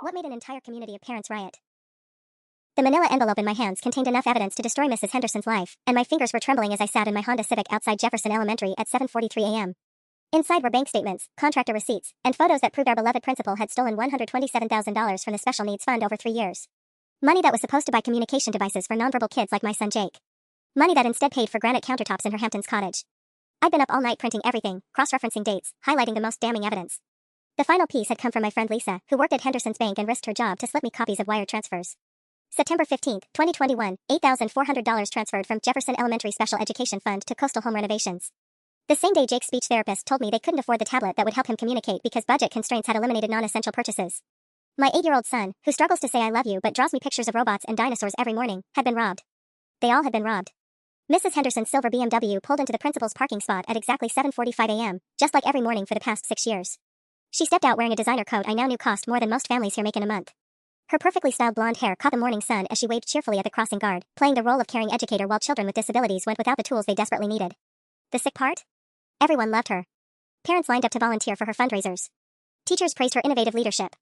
What made an entire community of parents riot? The manila envelope in my hands contained enough evidence to destroy Mrs. Henderson's life, and my fingers were trembling as I sat in my Honda Civic outside Jefferson Elementary at 7:43 a.m. Inside were bank statements, contractor receipts, and photos that proved our beloved principal had stolen $127,000 from the special needs fund over 3 years. Money that was supposed to buy communication devices for nonverbal kids like my son Jake. Money that instead paid for granite countertops in her Hamptons cottage. I'd been up all night printing everything, cross-referencing dates, highlighting the most damning evidence. The final piece had come from my friend Lisa, who worked at Henderson's bank and risked her job to slip me copies of wire transfers. September 15, 2021, $8,400 transferred from Jefferson Elementary Special Education Fund to Coastal Home Renovations. The same day Jake's speech therapist told me they couldn't afford the tablet that would help him communicate because budget constraints had eliminated non-essential purchases. My 8-year-old son, who struggles to say I love you but draws me pictures of robots and dinosaurs every morning, had been robbed. They all had been robbed. Mrs. Henderson's silver BMW pulled into the principal's parking spot at exactly 7:45 a.m., just like every morning for the past 6 years. She stepped out wearing a designer coat I now knew cost more than most families here make in a month. Her perfectly styled blonde hair caught the morning sun as she waved cheerfully at the crossing guard, playing the role of caring educator while children with disabilities went without the tools they desperately needed. The sick part? Everyone loved her. Parents lined up to volunteer for her fundraisers. Teachers praised her innovative leadership.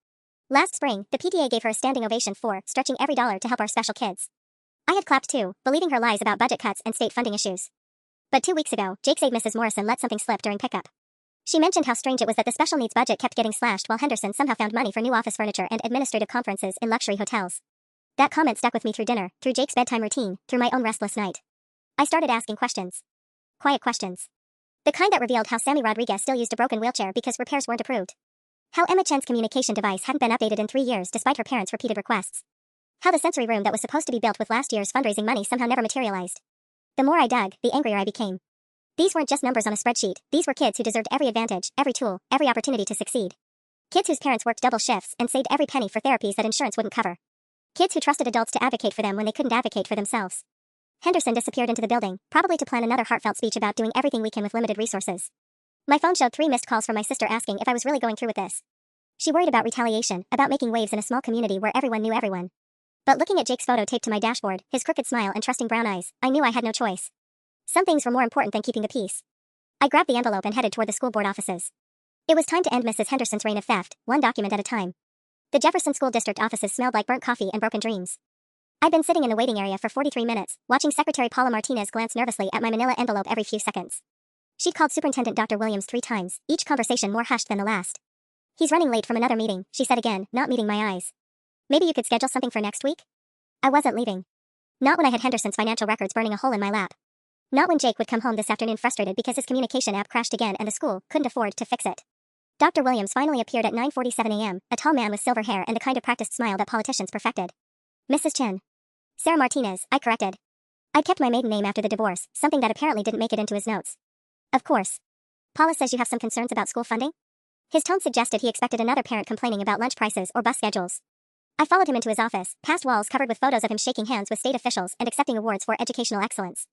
Last spring, the PTA gave her a standing ovation for stretching every dollar to help our special kids. I had clapped too, believing her lies about budget cuts and state funding issues. But 2 weeks ago, Jake's aide Mrs. Morrison let something slip during pickup. She mentioned how strange it was that the special needs budget kept getting slashed while Henderson somehow found money for new office furniture and administrative conferences in luxury hotels. That comment stuck with me through dinner, through Jake's bedtime routine, through my own restless night. I started asking questions. Quiet questions. The kind that revealed how Sammy Rodriguez still used a broken wheelchair because repairs weren't approved. How Emma Chen's communication device hadn't been updated in 3 years despite her parents' repeated requests. How the sensory room that was supposed to be built with last year's fundraising money somehow never materialized. The more I dug, the angrier I became. These weren't just numbers on a spreadsheet, these were kids who deserved every advantage, every tool, every opportunity to succeed. Kids whose parents worked double shifts and saved every penny for therapies that insurance wouldn't cover. Kids who trusted adults to advocate for them when they couldn't advocate for themselves. Henderson disappeared into the building, probably to plan another heartfelt speech about doing everything we can with limited resources. My phone showed 3 missed calls from my sister asking if I was really going through with this. She worried about retaliation, about making waves in a small community where everyone knew everyone. But looking at Jake's photo taped to my dashboard, his crooked smile and trusting brown eyes, I knew I had no choice. Some things were more important than keeping the peace. I grabbed the envelope and headed toward the school board offices. It was time to end Mrs. Henderson's reign of theft, one document at a time. The Jefferson School District offices smelled like burnt coffee and broken dreams. I'd been sitting in the waiting area for 43 minutes, watching Secretary Paula Martinez glance nervously at my manila envelope every few seconds. She'd called Superintendent Dr. Williams 3 times, each conversation more hushed than the last. "He's running late from another meeting," she said again, not meeting my eyes. "Maybe you could schedule something for next week?" I wasn't leaving. Not when I had Henderson's financial records burning a hole in my lap. Not when Jake would come home this afternoon frustrated because his communication app crashed again and the school couldn't afford to fix it. Dr. Williams finally appeared at 9:47 a.m., a tall man with silver hair and the kind of practiced smile that politicians perfected. "Mrs. Chen." "Sarah Martinez," I corrected. I'd kept my maiden name after the divorce, something that apparently didn't make it into his notes. "Of course. Paula says you have some concerns about school funding?" His tone suggested he expected another parent complaining about lunch prices or bus schedules. I followed him into his office, past walls covered with photos of him shaking hands with state officials and accepting awards for educational excellence.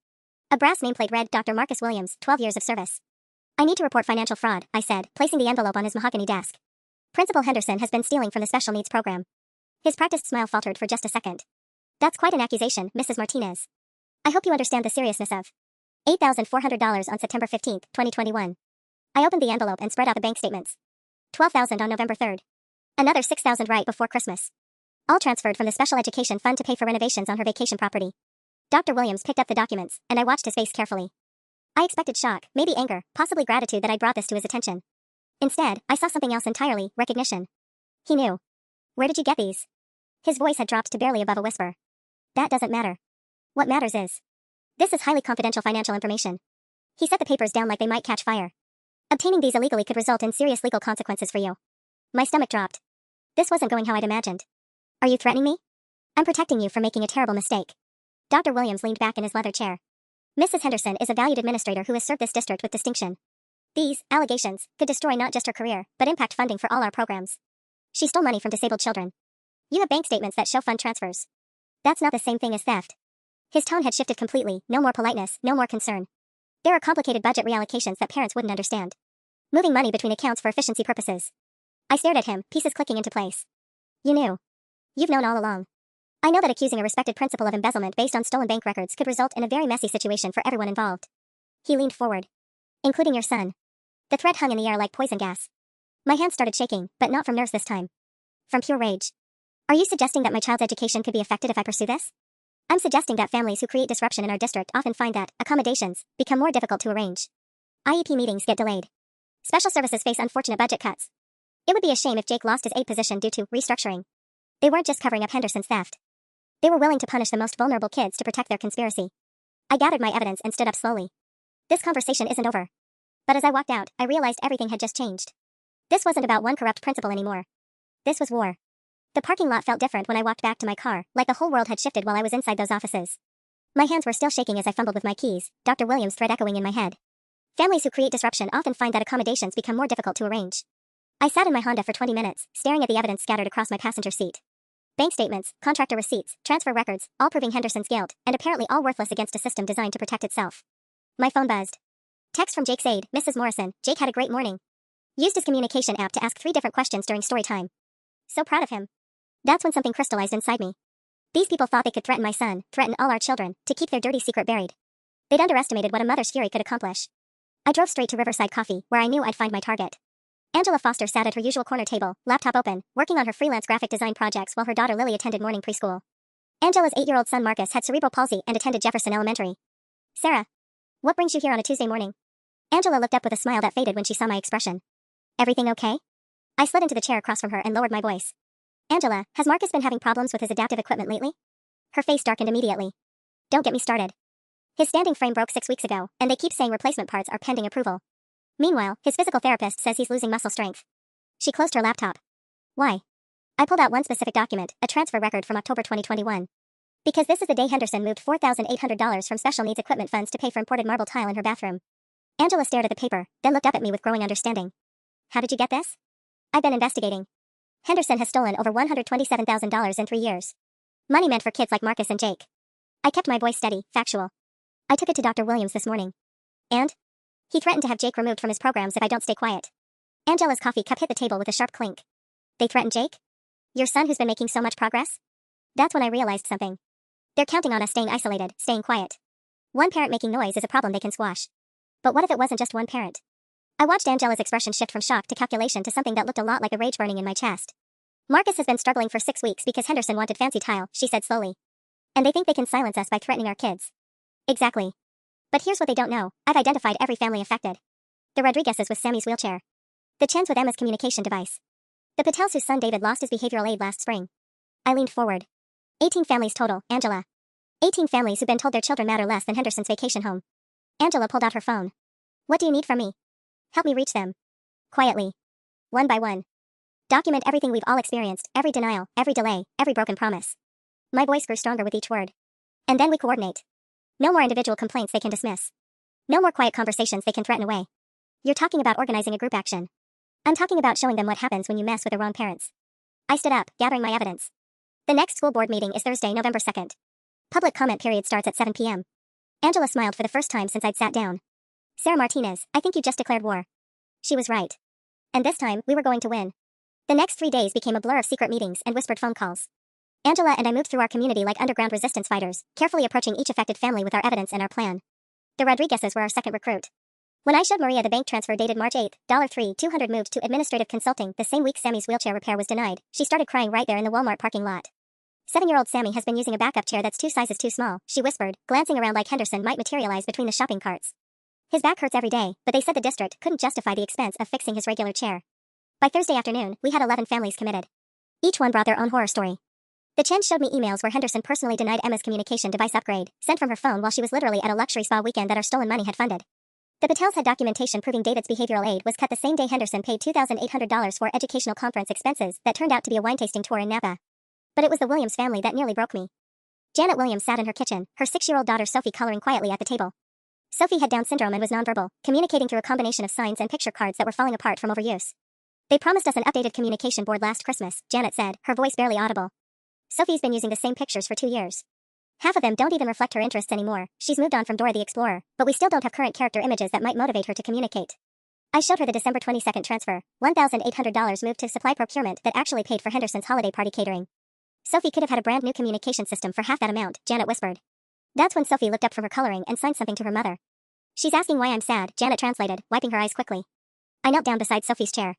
A brass nameplate read Dr. Marcus Williams, 12 years of service. "I need to report financial fraud," I said, placing the envelope on his mahogany desk. "Principal Henderson has been stealing from the special needs program." His practiced smile faltered for just a second. "That's quite an accusation, Mrs. Martinez. I hope you understand the seriousness of $8,400 on September 15, 2021. I opened the envelope and spread out the bank statements. $12,000 on November 3rd. Another $6,000 right before Christmas. All transferred from the special education fund to pay for renovations on her vacation property." Dr. Williams picked up the documents, and I watched his face carefully. I expected shock, maybe anger, possibly gratitude that I'd brought this to his attention. Instead, I saw something else entirely, recognition. He knew. "Where did you get these?" His voice had dropped to barely above a whisper. "That doesn't matter. What matters is, this is highly confidential financial information." He set the papers down like they might catch fire. "Obtaining these illegally could result in serious legal consequences for you." My stomach dropped. This wasn't going how I'd imagined. "Are you threatening me?" "I'm protecting you from making a terrible mistake." Dr. Williams leaned back in his leather chair. "Mrs. Henderson is a valued administrator who has served this district with distinction. These allegations could destroy not just her career, but impact funding for all our programs. She stole money from disabled children. You have bank statements that show fund transfers. That's not the same thing as theft." His tone had shifted completely, no more politeness, no more concern. "There are complicated budget reallocations that parents wouldn't understand. Moving money between accounts for efficiency purposes." I stared at him, pieces clicking into place. "You knew. You've known all along. I know that accusing a respected principal of embezzlement based on stolen bank records could result in a very messy situation for everyone involved." He leaned forward. "Including your son." The threat hung in the air like poison gas. My hands started shaking, but not from nerves this time. from pure rage. Are you suggesting that my child's education could be affected if I pursue this? I'm suggesting that families who create disruption in our district often find that accommodations become more difficult to arrange. IEP meetings get delayed. Special services face unfortunate budget cuts. It would be a shame if Jake lost his aide position due to restructuring. They weren't just covering up Henderson's theft. They were willing to punish the most vulnerable kids to protect their conspiracy. I gathered my evidence and stood up slowly. This conversation isn't over. But as I walked out, I realized everything had just changed. This wasn't about one corrupt principal anymore. This was war. The parking lot felt different when I walked back to my car, like the whole world had shifted while I was inside those offices. My hands were still shaking as I fumbled with my keys, Dr. Williams' threat echoing in my head. Families who create disruption often find that accommodations become more difficult to arrange. I sat in my Honda for 20 minutes, staring at the evidence scattered across my passenger seat. Bank statements, contractor receipts, transfer records, all proving Henderson's guilt, and apparently all worthless against a system designed to protect itself. My phone buzzed. Text from Jake's aide, Mrs. Morrison. Jake had a great morning. Used his communication app to ask 3 different questions during story time. So proud of him. That's when something crystallized inside me. These people thought they could threaten my son, threaten all our children, to keep their dirty secret buried. They'd underestimated what a mother's fury could accomplish. I drove straight to Riverside Coffee, where I knew I'd find my target. Angela Foster sat at her usual corner table, laptop open, working on her freelance graphic design projects while her daughter Lily attended morning preschool. Angela's 8-year-old son Marcus had cerebral palsy and attended Jefferson Elementary. Sarah, what brings you here on a Tuesday morning? Angela looked up with a smile that faded when she saw my expression. Everything okay? I slid into the chair across from her and lowered my voice. Angela, has Marcus been having problems with his adaptive equipment lately? Her face darkened immediately. Don't get me started. His standing frame broke 6 weeks ago, and they keep saying replacement parts are pending approval. Meanwhile, his physical therapist says he's losing muscle strength. She closed her laptop. Why? I pulled out one specific document, a transfer record from October 2021. Because this is the day Henderson moved $4,800 from special needs equipment funds to pay for imported marble tile in her bathroom. Angela stared at the paper, then looked up at me with growing understanding. How did you get this? I've been investigating. Henderson has stolen over $127,000 in 3 years. Money meant for kids like Marcus and Jake. I kept my voice steady, factual. I took it to Dr. Williams this morning. And? He threatened to have Jake removed from his programs if I don't stay quiet. Angela's coffee cup hit the table with a sharp clink. They threatened Jake? Your son who's been making so much progress? That's when I realized something. They're counting on us staying isolated, staying quiet. One parent making noise is a problem they can squash. But what if it wasn't just one parent? I watched Angela's expression shift from shock to calculation to something that looked a lot like a rage burning in my chest. Marcus has been struggling for 6 weeks because Henderson wanted fancy tile, she said slowly. And they think they can silence us by threatening our kids. Exactly. But here's what they don't know. I've identified every family affected. The Rodriguez's with Sammy's wheelchair. The Chens with Emma's communication device. The Patels whose son David lost his behavioral aid last spring. I leaned forward. 18 families total, Angela. 18 families who've been told their children matter less than Henderson's vacation home. Angela pulled out her phone. What do you need from me? Help me reach them. Quietly. One by one. Document everything we've all experienced, every denial, every delay, every broken promise. My voice grew stronger with each word. And then we coordinate. No more individual complaints they can dismiss. No more quiet conversations they can threaten away. You're talking about organizing a group action. I'm talking about showing them what happens when you mess with the wrong parents. I stood up, gathering my evidence. The next school board meeting is Thursday, November 2nd. Public comment period starts at 7 p.m. Angela smiled for the first time since I'd sat down. Sarah Martinez, I think you just declared war. She was right. And this time, we were going to win. The next 3 days became a blur of secret meetings and whispered phone calls. Angela and I moved through our community like underground resistance fighters, carefully approaching each affected family with our evidence and our plan. The Rodriguez's were our second recruit. When I showed Maria the bank transfer dated March 8th, $3,200 moved to administrative consulting the same week Sammy's wheelchair repair was denied, she started crying right there in the Walmart parking lot. 7-year-old Sammy has been using a backup chair that's 2 sizes too small, she whispered, glancing around like Henderson might materialize between the shopping carts. His back hurts every day, but they said the district couldn't justify the expense of fixing his regular chair. By Thursday afternoon, we had 11 families committed. Each one brought their own horror story. The Chen showed me emails where Henderson personally denied Emma's communication device upgrade, sent from her phone while she was literally at a luxury spa weekend that our stolen money had funded. The Patels had documentation proving David's behavioral aid was cut the same day Henderson paid $2,800 for educational conference expenses that turned out to be a wine tasting tour in Napa. But it was the Williams family that nearly broke me. Janet Williams sat in her kitchen, her 6-year-old daughter Sophie coloring quietly at the table. Sophie had Down syndrome and was nonverbal, communicating through a combination of signs and picture cards that were falling apart from overuse. They promised us an updated communication board last Christmas, Janet said, her voice barely audible. Sophie's been using the same pictures for 2 years. Half of them don't even reflect her interests anymore. She's moved on from Dora the Explorer, but we still don't have current character images that might motivate her to communicate. I showed her the December 22nd transfer, $1,800 moved to supply procurement that actually paid for Henderson's holiday party catering. Sophie could have had a brand new communication system for half that amount, Janet whispered. That's when Sophie looked up from her coloring and signed something to her mother. She's asking why I'm sad, Janet translated, wiping her eyes quickly. I knelt down beside Sophie's chair.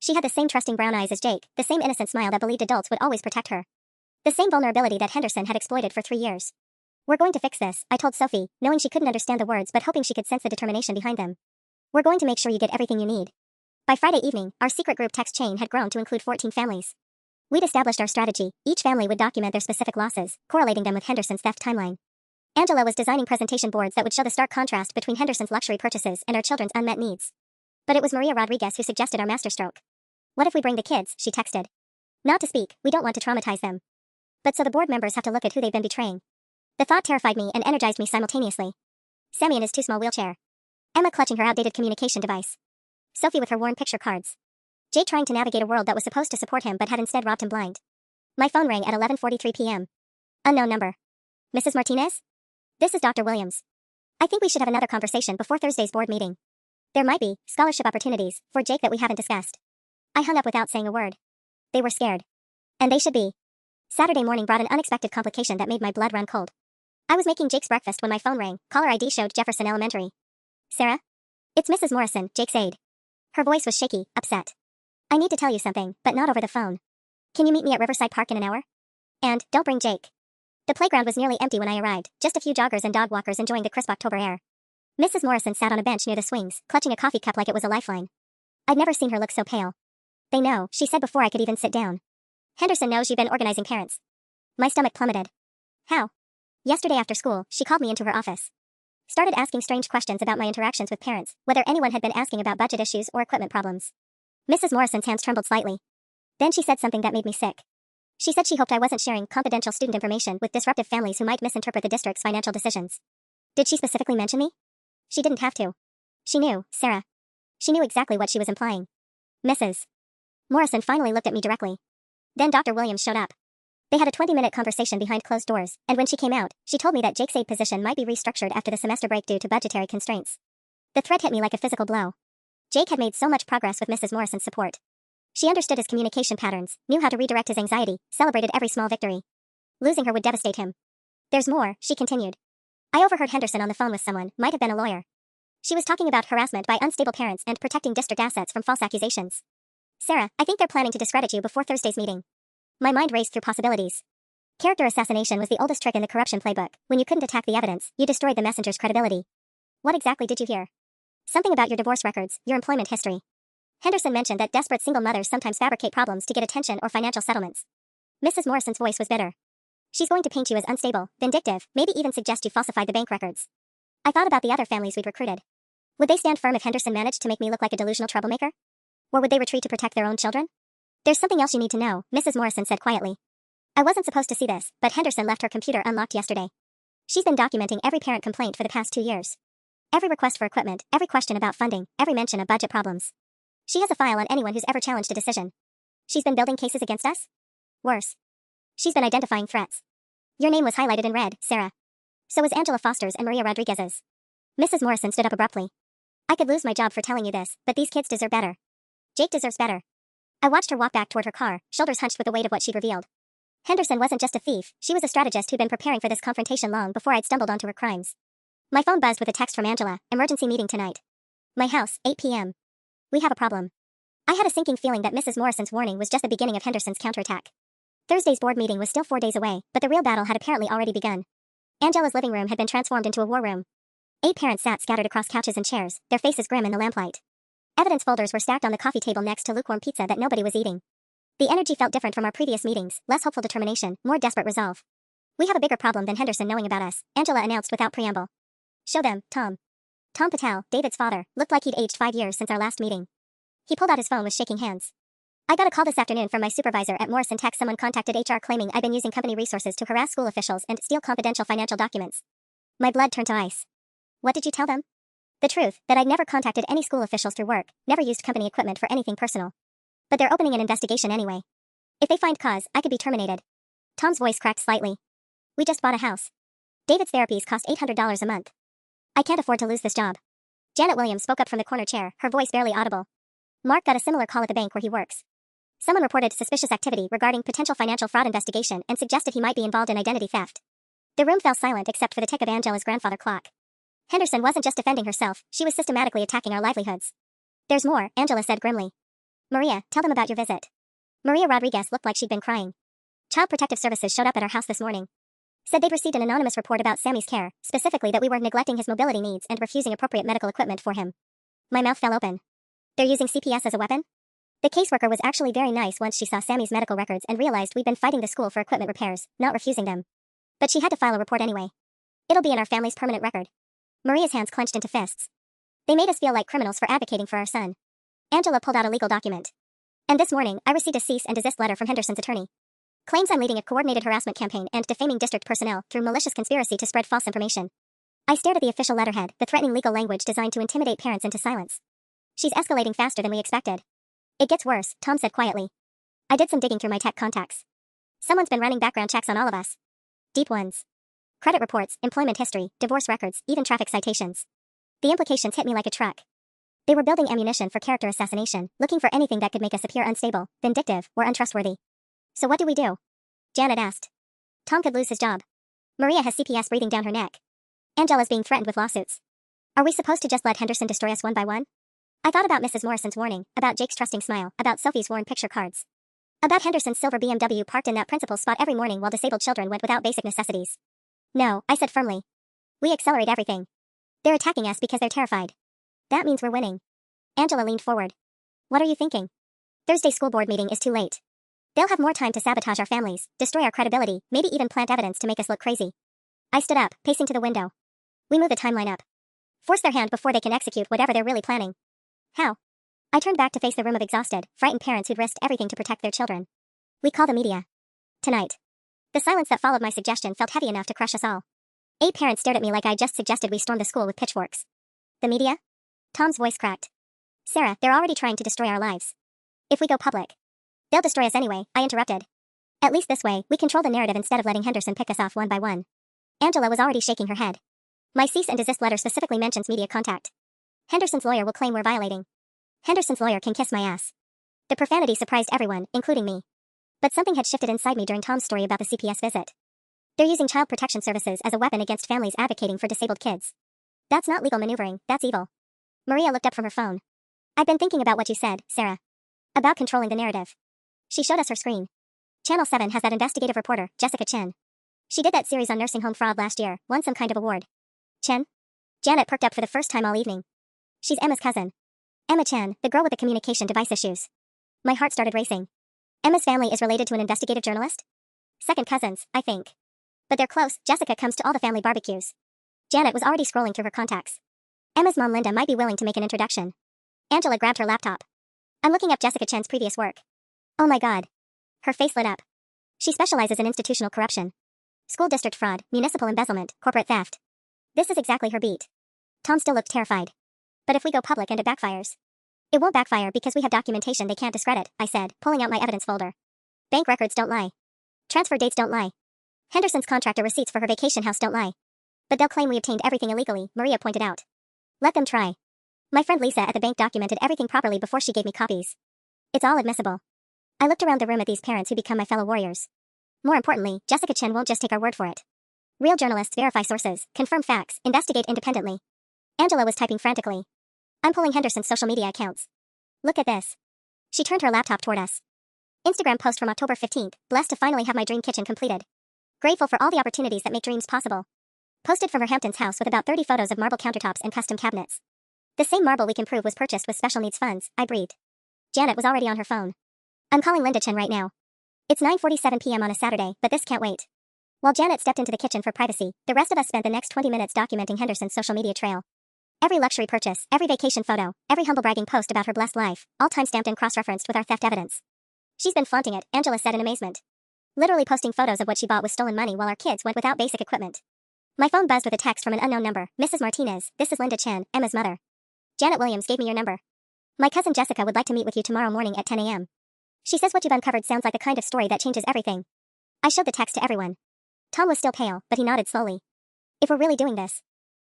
She had the same trusting brown eyes as Jake, the same innocent smile that believed adults would always protect her. The same vulnerability that Henderson had exploited for 3 years. "We're going to fix this," I told Sophie, knowing she couldn't understand the words but hoping she could sense the determination behind them. "We're going to make sure you get everything you need." By Friday evening, our secret group text chain had grown to include 14 families. We'd established our strategy. Each family would document their specific losses, correlating them with Henderson's theft timeline. Angela was designing presentation boards that would show the stark contrast between Henderson's luxury purchases and our children's unmet needs. But it was Maria Rodriguez who suggested our masterstroke. "What if we bring the kids?" she texted. "Not to speak, we don't want to traumatize them. But so the board members have to look at who they've been betraying." The thought terrified me and energized me simultaneously. Sammy in his too-small wheelchair. Emma clutching her outdated communication device. Sophie with her worn picture cards. Jake trying to navigate a world that was supposed to support him but had instead robbed him blind. My phone rang at 11:43 p.m. Unknown number. "Mrs. Martinez? This is Dr. Williams. I think we should have another conversation before Thursday's board meeting. There might be scholarship opportunities for Jake that we haven't discussed." I hung up without saying a word. They were scared. And they should be. Saturday morning brought an unexpected complication that made my blood run cold. I was making Jake's breakfast when my phone rang. Caller ID showed Jefferson Elementary. "Sarah? It's Mrs. Morrison, Jake's aide." Her voice was shaky, upset. "I need to tell you something, but not over the phone. Can you meet me at Riverside Park in an hour? And don't bring Jake." The playground was nearly empty when I arrived, just a few joggers and dog walkers enjoying the crisp October air. Mrs. Morrison sat on a bench near the swings, clutching a coffee cup like it was a lifeline. I'd never seen her look so pale. "They know," she said before I could even sit down. "Henderson knows you've been organizing parents." My stomach plummeted. "How?" "Yesterday after school, she called me into her office. Started asking strange questions about my interactions with parents, whether anyone had been asking about budget issues or equipment problems." Mrs. Morrison's hands trembled slightly. Then she said something that made me sick. She said she hoped I wasn't sharing confidential student information with disruptive families who might misinterpret the district's financial decisions. Did she specifically mention me? She didn't have to. She knew, Sarah. She knew exactly what she was implying. Mrs. Morrison finally looked at me directly. Then Dr. Williams showed up. They had a 20-minute conversation behind closed doors, and when she came out, she told me that Jake's aide position might be restructured after the semester break due to budgetary constraints. The threat hit me like a physical blow. Jake had made so much progress with Mrs. Morrison's support. She understood his communication patterns, knew how to redirect his anxiety, celebrated every small victory. Losing her would devastate him. "There's more," she continued. "I overheard Henderson on the phone with someone, might have been a lawyer. She was talking about harassment by unstable parents and protecting district assets from false accusations. Sarah, I think they're planning to discredit you before Thursday's meeting." My mind raced through possibilities. Character assassination was the oldest trick in the corruption playbook. When you couldn't attack the evidence, you destroyed the messenger's credibility. "What exactly did you hear?" "Something about your divorce records, your employment history. Henderson mentioned that desperate single mothers sometimes fabricate problems to get attention or financial settlements." Mrs. Morrison's voice was bitter. "She's going to paint you as unstable, vindictive, maybe even suggest you falsified the bank records." I thought about the other families we'd recruited. Would they stand firm if Henderson managed to make me look like a delusional troublemaker? Or would they retreat to protect their own children? "There's something else you need to know," Mrs. Morrison said quietly. "I wasn't supposed to see this, but Henderson left her computer unlocked yesterday. She's been documenting every parent complaint for the past 2 years. Every request for equipment, every question about funding, every mention of budget problems. She has a file on anyone who's ever challenged a decision. She's been building cases against us? Worse. She's been identifying threats. Your name was highlighted in red, Sarah. So was Angela Foster's and Maria Rodriguez's." Mrs. Morrison stood up abruptly. "I could lose my job for telling you this, but these kids deserve better. Jake deserves better." I watched her walk back toward her car, shoulders hunched with the weight of what she'd revealed. Henderson wasn't just a thief, she was a strategist who'd been preparing for this confrontation long before I'd stumbled onto her crimes. My phone buzzed with a text from Angela, "Emergency meeting tonight. My house, 8 p.m. We have a problem." I had a sinking feeling that Mrs. Morrison's warning was just the beginning of Henderson's counterattack. Thursday's board meeting was still 4 days away, but the real battle had apparently already begun. Angela's living room had been transformed into a war room. 8 parents sat scattered across couches and chairs, their faces grim in the lamplight. Evidence folders were stacked on the coffee table next to lukewarm pizza that nobody was eating. The energy felt different from our previous meetings, less hopeful determination, more desperate resolve. "We have a bigger problem than Henderson knowing about us," Angela announced without preamble. "Show them, Tom." Tom Patel, David's father, looked like he'd aged 5 years since our last meeting. He pulled out his phone with shaking hands. "I got a call this afternoon from my supervisor at Morrison Tech. Someone contacted HR claiming I'd been using company resources to harass school officials and steal confidential financial documents." My blood turned to ice. "What did you tell them?" "The truth, that I'd never contacted any school officials through work, never used company equipment for anything personal. But they're opening an investigation anyway. If they find cause, I could be terminated." Tom's voice cracked slightly. "We just bought a house. David's therapies cost $800 a month. I can't afford to lose this job." Janet Williams spoke up from the corner chair, her voice barely audible. "Mark got a similar call at the bank where he works. Someone reported suspicious activity regarding potential financial fraud investigation and suggested he might be involved in identity theft." The room fell silent except for the tick of Angela's grandfather clock. Henderson wasn't just defending herself, she was systematically attacking our livelihoods. "There's more," Angela said grimly. Maria, tell them about your visit. Maria Rodriguez looked like she'd been crying. Child Protective Services showed up at our house this morning. Said they'd received an anonymous report about Sammy's care, specifically that we were neglecting his mobility needs and refusing appropriate medical equipment for him. My mouth fell open. They're using CPS as a weapon? The caseworker was actually very nice once she saw Sammy's medical records and realized we'd been fighting the school for equipment repairs, not refusing them. But she had to file a report anyway. It'll be in our family's permanent record. Maria's hands clenched into fists. They made us feel like criminals for advocating for our son. Angela pulled out a legal document. And this morning, I received a cease and desist letter from Henderson's attorney. Claims I'm leading a coordinated harassment campaign and defaming district personnel through malicious conspiracy to spread false information. I stared at the official letterhead, the threatening legal language designed to intimidate parents into silence. She's escalating faster than we expected. It gets worse, Tom said quietly. I did some digging through my tech contacts. Someone's been running background checks on all of us. Deep ones. Credit reports, employment history, divorce records, even traffic citations. The implications hit me like a truck. They were building ammunition for character assassination, looking for anything that could make us appear unstable, vindictive, or untrustworthy. So what do we do? Janet asked. Tom could lose his job. Maria has CPS breathing down her neck. Angela's being threatened with lawsuits. Are we supposed to just let Henderson destroy us one by one? I thought about Mrs. Morrison's warning, about Jake's trusting smile, about Sophie's worn picture cards. About Henderson's silver BMW parked in that principal's spot every morning while disabled children went without basic necessities. No, I said firmly. We accelerate everything. They're attacking us because they're terrified. That means we're winning. Angela leaned forward. What are you thinking? Thursday school board meeting is too late. They'll have more time to sabotage our families, destroy our credibility, maybe even plant evidence to make us look crazy. I stood up, pacing to the window. We move the timeline up. Force their hand before they can execute whatever they're really planning. How? I turned back to face the room of exhausted, frightened parents who'd risked everything to protect their children. We call the media. Tonight. The silence that followed my suggestion felt heavy enough to crush us all. 8 parents stared at me like I just suggested we storm the school with pitchforks. The media? Tom's voice cracked. Sarah, they're already trying to destroy our lives. If we go public, they'll destroy us anyway, I interrupted. At least this way, we control the narrative instead of letting Henderson pick us off one by one. Angela was already shaking her head. My cease and desist letter specifically mentions media contact. Henderson's lawyer will claim we're violating. Henderson's lawyer can kiss my ass. The profanity surprised everyone, including me. But something had shifted inside me during Tom's story about the CPS visit. They're using Child Protection Services as a weapon against families advocating for disabled kids. That's not legal maneuvering, that's evil. Maria looked up from her phone. I've been thinking about what you said, Sarah. About controlling the narrative. She showed us her screen. Channel 7 has that investigative reporter, Jessica Chen. She did that series on nursing home fraud last year, won some kind of award. Chen? Janet perked up for the first time all evening. She's Emma's cousin. Emma Chen, the girl with the communication device issues. My heart started racing. Emma's family is related to an investigative journalist? Second cousins, I think. But they're close. Jessica comes to all the family barbecues. Janet was already scrolling through her contacts. Emma's mom Linda might be willing to make an introduction. Angela grabbed her laptop. I'm looking up Jessica Chen's previous work. Oh my god. Her face lit up. She specializes in institutional corruption. School district fraud, municipal embezzlement, corporate theft. This is exactly her beat. Tom still looked terrified. But if we go public and it backfires? It won't backfire because we have documentation they can't discredit, I said, pulling out my evidence folder. Bank records don't lie. Transfer dates don't lie. Henderson's contractor receipts for her vacation house don't lie. But they'll claim we obtained everything illegally, Maria pointed out. Let them try. My friend Lisa at the bank documented everything properly before she gave me copies. It's all admissible. I looked around the room at these parents who become my fellow warriors. More importantly, Jessica Chen won't just take our word for it. Real journalists verify sources, confirm facts, investigate independently. Angela was typing frantically. I'm pulling Henderson's social media accounts. Look at this. She turned her laptop toward us. Instagram post from October 15th, blessed to finally have my dream kitchen completed. Grateful for all the opportunities that make dreams possible. Posted from her Hamptons house with about 30 photos of marble countertops and custom cabinets. The same marble we can prove was purchased with special needs funds, I breathed. Janet was already on her phone. I'm calling Linda Chen right now. It's 9:47 p.m. on a Saturday, but this can't wait. While Janet stepped into the kitchen for privacy, the rest of us spent the next 20 minutes documenting Henderson's social media trail. Every luxury purchase, every vacation photo, every humble bragging post about her blessed life, all time-stamped and cross-referenced with our theft evidence. She's been flaunting it, Angela said in amazement. Literally posting photos of what she bought with stolen money while our kids went without basic equipment. My phone buzzed with a text from an unknown number. Mrs. Martinez, this is Linda Chen, Emma's mother. Janet Williams gave me your number. My cousin Jessica would like to meet with you tomorrow morning at 10 a.m. She says what you've uncovered sounds like the kind of story that changes everything. I showed the text to everyone. Tom was still pale, but he nodded slowly. If we're really doing this.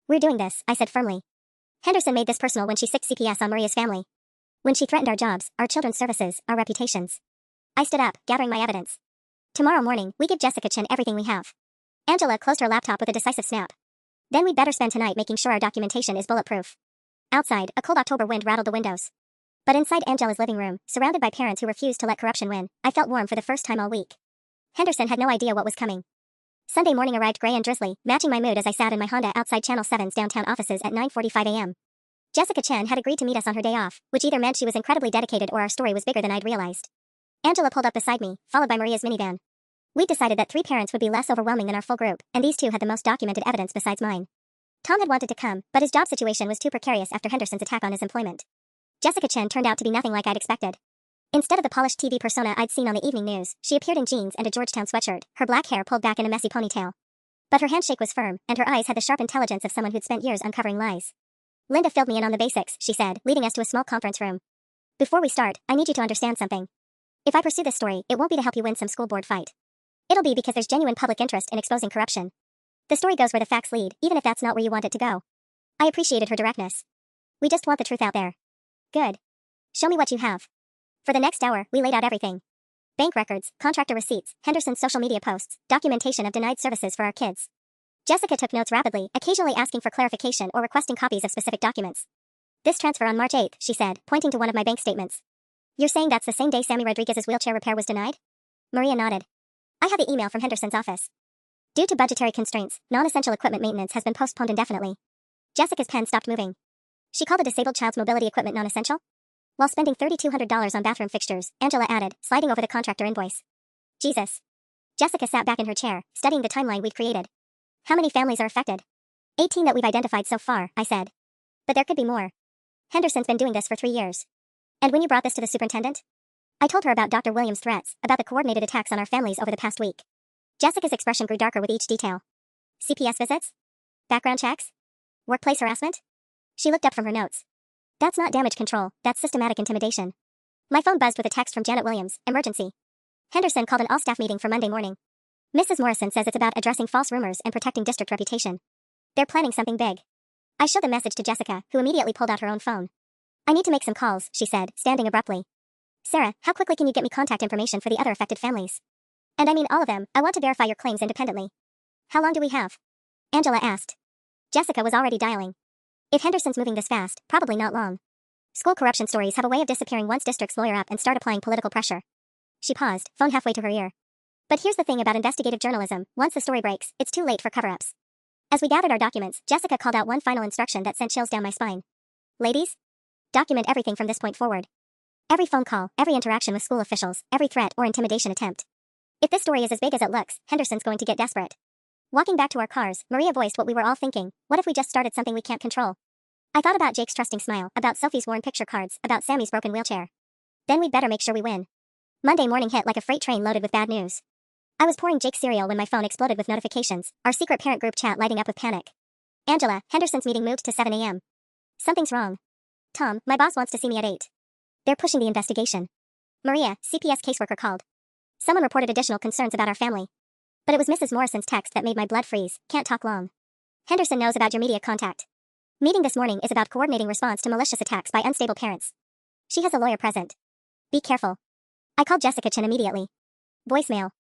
We're doing this, I said firmly. Henderson made this personal when she sicked CPS on Maria's family. When she threatened our jobs, our children's services, our reputations. I stood up, gathering my evidence. Tomorrow morning, we give Jessica Chen everything we have. Angela closed her laptop with a decisive snap. Then we'd better spend tonight making sure our documentation is bulletproof. Outside, a cold October wind rattled the windows. But inside Angela's living room, surrounded by parents who refused to let corruption win, I felt warm for the first time all week. Henderson had no idea what was coming. Sunday morning arrived gray and drizzly, matching my mood as I sat in my Honda outside Channel 7's downtown offices at 9:45 a.m. Jessica Chen had agreed to meet us on her day off, which either meant she was incredibly dedicated or our story was bigger than I'd realized. Angela pulled up beside me, followed by Maria's minivan. We'd decided that 3 parents would be less overwhelming than our full group, and these 2 had the most documented evidence besides mine. Tom had wanted to come, but his job situation was too precarious after Henderson's attack on his employment. Jessica Chen turned out to be nothing like I'd expected. Instead of the polished TV persona I'd seen on the evening news, she appeared in jeans and a Georgetown sweatshirt, her black hair pulled back in a messy ponytail. But her handshake was firm, and her eyes had the sharp intelligence of someone who'd spent years uncovering lies. Linda filled me in on the basics, she said, leading us to a small conference room. Before we start, I need you to understand something. If I pursue this story, it won't be to help you win some school board fight. It'll be because there's genuine public interest in exposing corruption. The story goes where the facts lead, even if that's not where you want it to go. I appreciated her directness. We just want the truth out there. Good. Show me what you have. For the next hour, we laid out everything. Bank records, contractor receipts, Henderson's social media posts, documentation of denied services for our kids. Jessica took notes rapidly, occasionally asking for clarification or requesting copies of specific documents. This transfer on March 8th, she said, pointing to one of my bank statements. You're saying that's the same day Sammy Rodriguez's wheelchair repair was denied? Maria nodded. I have the email from Henderson's office. Due to budgetary constraints, non-essential equipment maintenance has been postponed indefinitely. Jessica's pen stopped moving. She called a disabled child's mobility equipment non-essential? While spending $3,200 on bathroom fixtures, Angela added, sliding over the contractor invoice. Jesus. Jessica sat back in her chair, studying the timeline we'd created. How many families are affected? 18 that we've identified so far, I said. But there could be more. Henderson's been doing this for 3 years. And when you brought this to the superintendent? I told her about Dr. Williams' threats, about the coordinated attacks on our families over the past week. Jessica's expression grew darker with each detail. CPS visits? Background checks? Workplace harassment? She looked up from her notes. That's not damage control, that's systematic intimidation. My phone buzzed with a text from Janet Williams, emergency. Henderson called an all-staff meeting for Monday morning. Mrs. Morrison says it's about addressing false rumors and protecting district reputation. They're planning something big. I showed the message to Jessica, who immediately pulled out her own phone. I need to make some calls, she said, standing abruptly. Sarah, how quickly can you get me contact information for the other affected families? And I mean all of them, I want to verify your claims independently. How long do we have? Angela asked. Jessica was already dialing. If Henderson's moving this fast, probably not long. School corruption stories have a way of disappearing once districts lawyer up and start applying political pressure. She paused, phone halfway to her ear. But here's the thing about investigative journalism, once the story breaks, it's too late for cover-ups. As we gathered our documents, Jessica called out one final instruction that sent chills down my spine. Ladies? Document everything from this point forward. Every phone call, every interaction with school officials, every threat or intimidation attempt. If this story is as big as it looks, Henderson's going to get desperate. Walking back to our cars, Maria voiced what we were all thinking. What if we just started something we can't control? I thought about Jake's trusting smile, about Sophie's worn picture cards, about Sammy's broken wheelchair. Then we'd better make sure we win. Monday morning hit like a freight train loaded with bad news. I was pouring Jake's cereal when my phone exploded with notifications, our secret parent group chat lighting up with panic. Angela, Henderson's meeting moved to 7 a.m. Something's wrong. Tom, my boss wants to see me at 8. They're pushing the investigation. Maria, CPS caseworker called. Someone reported additional concerns about our family. But it was Mrs. Morrison's text that made my blood freeze. Can't talk long. Henderson knows about your media contact. Meeting this morning is about coordinating response to malicious attacks by unstable parents. She has a lawyer present. Be careful. I called Jessica Chen immediately. Voicemail.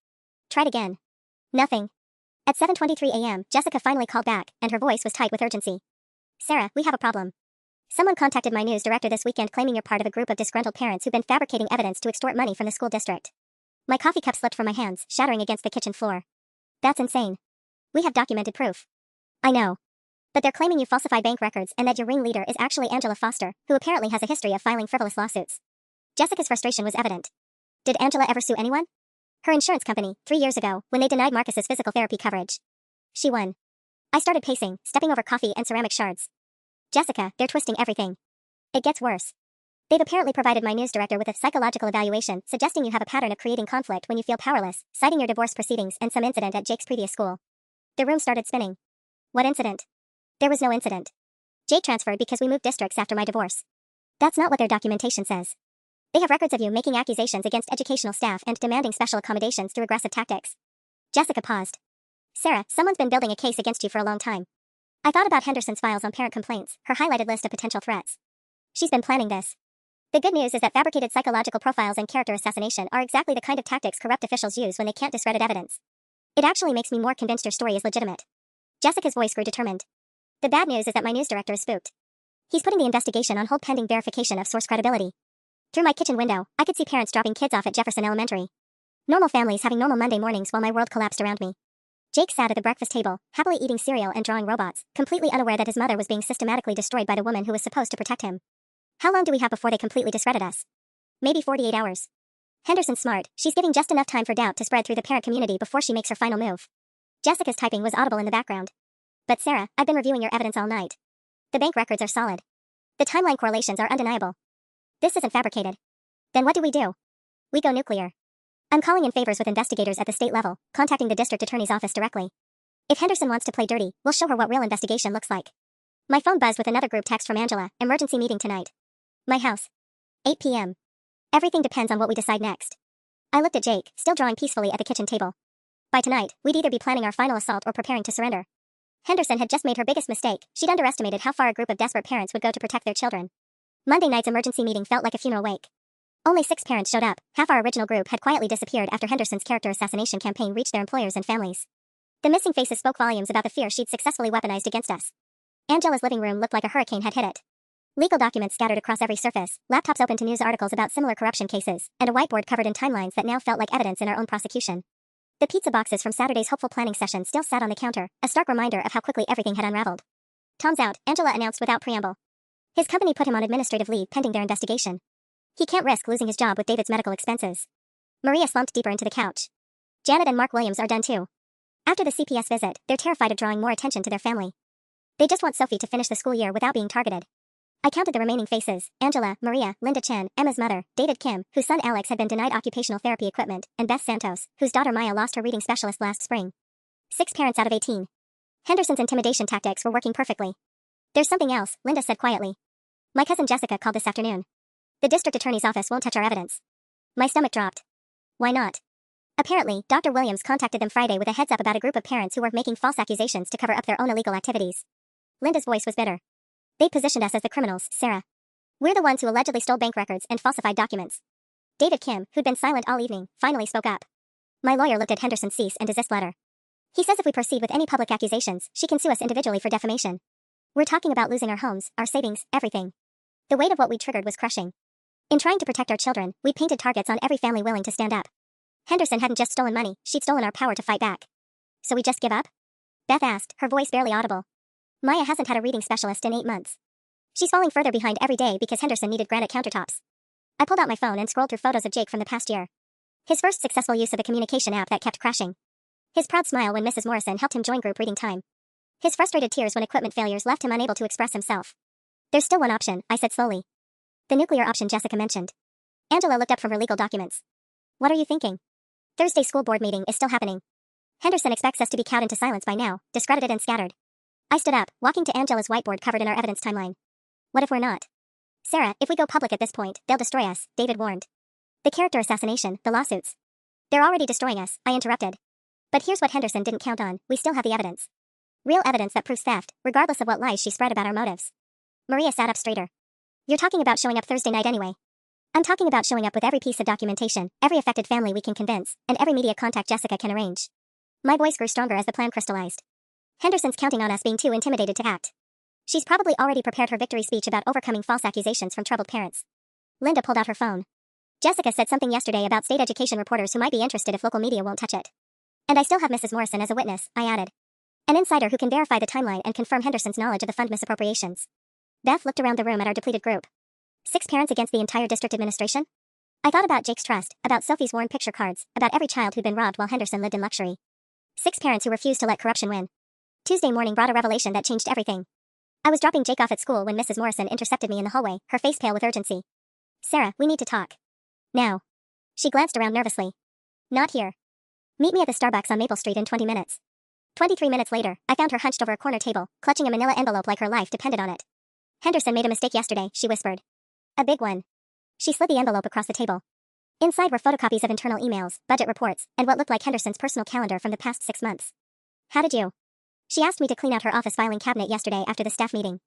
Tried again. Nothing. At 7:23 a.m., Jessica finally called back, and her voice was tight with urgency. Sarah, we have a problem. Someone contacted my news director this weekend claiming you're part of a group of disgruntled parents who've been fabricating evidence to extort money from the school district. My coffee cup slipped from my hands, shattering against the kitchen floor. That's insane. We have documented proof. I know. But they're claiming you falsified bank records and that your ringleader is actually Angela Foster, who apparently has a history of filing frivolous lawsuits. Jessica's frustration was evident. Did Angela ever sue anyone? Her insurance company, 3 years ago, when they denied Marcus's physical therapy coverage. She won. I started pacing, stepping over coffee and ceramic shards. Jessica, they're twisting everything. It gets worse. They've apparently provided my news director with a psychological evaluation suggesting you have a pattern of creating conflict when you feel powerless, citing your divorce proceedings and some incident at Jake's previous school. The room started spinning. What incident? There was no incident. Jake transferred because we moved districts after my divorce. That's not what their documentation says. They have records of you making accusations against educational staff and demanding special accommodations through aggressive tactics. Jessica paused. Sarah, someone's been building a case against you for a long time. I thought about Henderson's files on parent complaints, her highlighted list of potential threats. She's been planning this. The good news is that fabricated psychological profiles and character assassination are exactly the kind of tactics corrupt officials use when they can't discredit evidence. It actually makes me more convinced your story is legitimate. Jessica's voice grew determined. The bad news is that my news director is spooked. He's putting the investigation on hold pending verification of source credibility. Through my kitchen window, I could see parents dropping kids off at Jefferson Elementary. Normal families having normal Monday mornings while my world collapsed around me. Jake sat at the breakfast table, happily eating cereal and drawing robots, completely unaware that his mother was being systematically destroyed by the woman who was supposed to protect him. How long do we have before they completely discredit us? Maybe 48 hours. Henderson's smart, she's giving just enough time for doubt to spread through the parent community before she makes her final move. Jessica's typing was audible in the background. But Sarah, I've been reviewing your evidence all night. The bank records are solid. The timeline correlations are undeniable. This isn't fabricated. Then what do? We go nuclear. I'm calling in favors with investigators at the state level, contacting the district attorney's office directly. If Henderson wants to play dirty, we'll show her what real investigation looks like. My phone buzzed with another group text from Angela, emergency meeting tonight. My house. 8 p.m. Everything depends on what we decide next. I looked at Jake, still drawing peacefully at the kitchen table. By tonight, we'd either be planning our final assault or preparing to surrender. Henderson had just made her biggest mistake. She'd underestimated how far a group of desperate parents would go to protect their children. Monday night's emergency meeting felt like a funeral wake. Only 6 parents showed up. Half our original group had quietly disappeared after Henderson's character assassination campaign reached their employers and families. The missing faces spoke volumes about the fear she'd successfully weaponized against us. Angela's living room looked like a hurricane had hit it. Legal documents scattered across every surface, laptops open to news articles about similar corruption cases, and a whiteboard covered in timelines that now felt like evidence in our own prosecution. The pizza boxes from Saturday's hopeful planning session still sat on the counter, a stark reminder of how quickly everything had unraveled. Tom's out, Angela announced without preamble. His company put him on administrative leave pending their investigation. He can't risk losing his job with David's medical expenses. Maria slumped deeper into the couch. Janet and Mark Williams are done too. After the CPS visit, they're terrified of drawing more attention to their family. They just want Sophie to finish the school year without being targeted. I counted the remaining faces: Angela, Maria, Linda Chen, Emma's mother, David Kim, whose son Alex had been denied occupational therapy equipment, and Beth Santos, whose daughter Maya lost her reading specialist last spring. 6 parents out of 18. Henderson's intimidation tactics were working perfectly. There's something else, Linda said quietly. My cousin Jessica called this afternoon. The district attorney's office won't touch our evidence. My stomach dropped. Why not? Apparently, Dr. Williams contacted them Friday with a heads up about a group of parents who were making false accusations to cover up their own illegal activities. Linda's voice was bitter. They positioned us as the criminals, Sarah. We're the ones who allegedly stole bank records and falsified documents. David Kim, who'd been silent all evening, finally spoke up. My lawyer looked at Henderson's cease and desist letter. He says if we proceed with any public accusations, she can sue us individually for defamation. We're talking about losing our homes, our savings, everything. The weight of what we triggered was crushing. In trying to protect our children, we painted targets on every family willing to stand up. Henderson hadn't just stolen money, she'd stolen our power to fight back. So we just give up? Beth asked, her voice barely audible. Maya hasn't had a reading specialist in 8 months. She's falling further behind every day because Henderson needed granite countertops. I pulled out my phone and scrolled through photos of Jake from the past year. His first successful use of the communication app that kept crashing. His proud smile when Mrs. Morrison helped him join group reading time. His frustrated tears when equipment failures left him unable to express himself. There's still one option, I said slowly. The nuclear option Jessica mentioned. Angela looked up from her legal documents. What are you thinking? Thursday's school board meeting is still happening. Henderson expects us to be cowed into silence by now, discredited and scattered. I stood up, walking to Angela's whiteboard covered in our evidence timeline. What if we're not? Sarah, if we go public at this point, they'll destroy us, David warned. The character assassination, the lawsuits. They're already destroying us, I interrupted. But here's what Henderson didn't count on, we still have the evidence. Real evidence that proves theft, regardless of what lies she spread about our motives. Maria sat up straighter. You're talking about showing up Thursday night anyway. I'm talking about showing up with every piece of documentation, every affected family we can convince, and every media contact Jessica can arrange. My voice grew stronger as the plan crystallized. Henderson's counting on us being too intimidated to act. She's probably already prepared her victory speech about overcoming false accusations from troubled parents. Linda pulled out her phone. Jessica said something yesterday about state education reporters who might be interested if local media won't touch it. And I still have Mrs. Morrison as a witness, I added. An insider who can verify the timeline and confirm Henderson's knowledge of the fund misappropriations. Beth looked around the room at our depleted group. 6 parents against the entire district administration? I thought about Jake's trust, about Sophie's worn picture cards, about every child who'd been robbed while Henderson lived in luxury. 6 parents who refused to let corruption win. Tuesday morning brought a revelation that changed everything. I was dropping Jake off at school when Mrs. Morrison intercepted me in the hallway, her face pale with urgency. Sarah, we need to talk. Now. She glanced around nervously. Not here. Meet me at the Starbucks on Maple Street in 20 minutes. 23 minutes later, I found her hunched over a corner table, clutching a manila envelope like her life depended on it. Henderson made a mistake yesterday, she whispered. A big one. She slid the envelope across the table. Inside were photocopies of internal emails, budget reports, and what looked like Henderson's personal calendar from the past 6 months. How did you? She asked me to clean out her office filing cabinet yesterday after the staff meeting.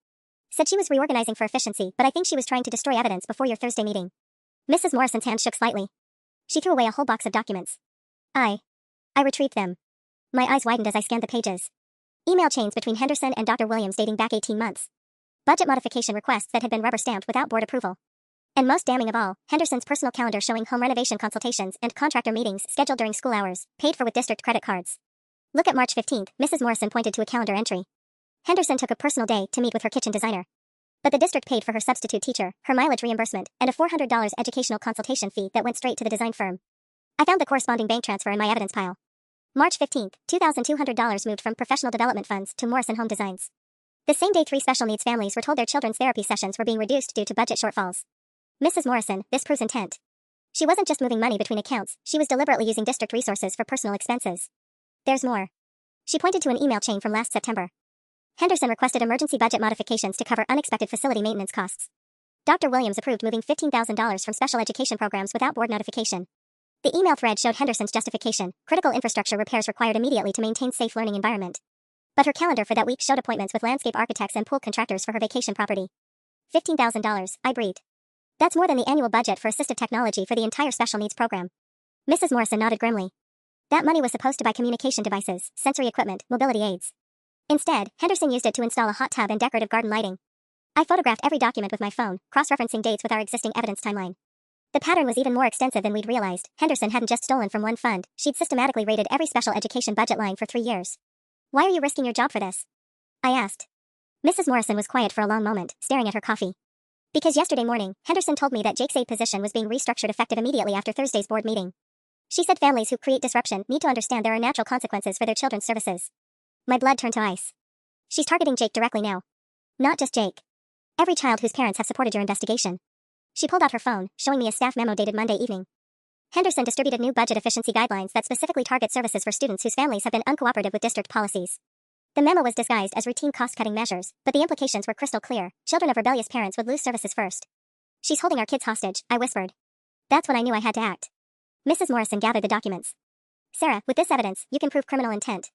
Said she was reorganizing for efficiency, but I think she was trying to destroy evidence before your Thursday meeting. Mrs. Morrison's hand shook slightly. She threw away a whole box of documents. I retrieved them. My eyes widened as I scanned the pages. Email chains between Henderson and Dr. Williams dating back 18 months. Budget modification requests that had been rubber-stamped without board approval. And most damning of all, Henderson's personal calendar showing home renovation consultations and contractor meetings scheduled during school hours, paid for with district credit cards. Look at March 15th, Mrs. Morrison pointed to a calendar entry. Henderson took a personal day to meet with her kitchen designer. But the district paid for her substitute teacher, her mileage reimbursement, and a $400 educational consultation fee that went straight to the design firm. I found the corresponding bank transfer in my evidence pile. March 15th, $2,200 moved from professional development funds to Morrison Home Designs. The same day 3 special needs families were told their children's therapy sessions were being reduced due to budget shortfalls. Mrs. Morrison, this proves intent. She wasn't just moving money between accounts, she was deliberately using district resources for personal expenses. There's more. She pointed to an email chain from last September. Henderson requested emergency budget modifications to cover unexpected facility maintenance costs. Dr. Williams approved moving $15,000 from special education programs without board notification. The email thread showed Henderson's justification: critical infrastructure repairs required immediately to maintain safe learning environment. But her calendar for that week showed appointments with landscape architects and pool contractors for her vacation property. $15,000, I breathed. That's more than the annual budget for assistive technology for the entire special needs program. Mrs. Morrison nodded grimly. That money was supposed to buy communication devices, sensory equipment, mobility aids. Instead, Henderson used it to install a hot tub and decorative garden lighting. I photographed every document with my phone, cross-referencing dates with our existing evidence timeline. The pattern was even more extensive than we'd realized. Henderson hadn't just stolen from one fund, she'd systematically raided every special education budget line for 3 years. Why are you risking your job for this? I asked. Mrs. Morrison was quiet for a long moment, staring at her coffee. Because yesterday morning, Henderson told me that Jake's aide position was being restructured effective immediately after Thursday's board meeting. She said families who create disruption need to understand there are natural consequences for their children's services. My blood turned to ice. She's targeting Jake directly now. Not just Jake. Every child whose parents have supported your investigation. She pulled out her phone, showing me a staff memo dated Monday evening. Henderson distributed new budget efficiency guidelines that specifically target services for students whose families have been uncooperative with district policies. The memo was disguised as routine cost-cutting measures, but the implications were crystal clear. Children of rebellious parents would lose services first. She's holding our kids hostage, I whispered. That's when I knew I had to act. Mrs. Morrison gathered the documents. Sarah, with this evidence, you can prove criminal intent.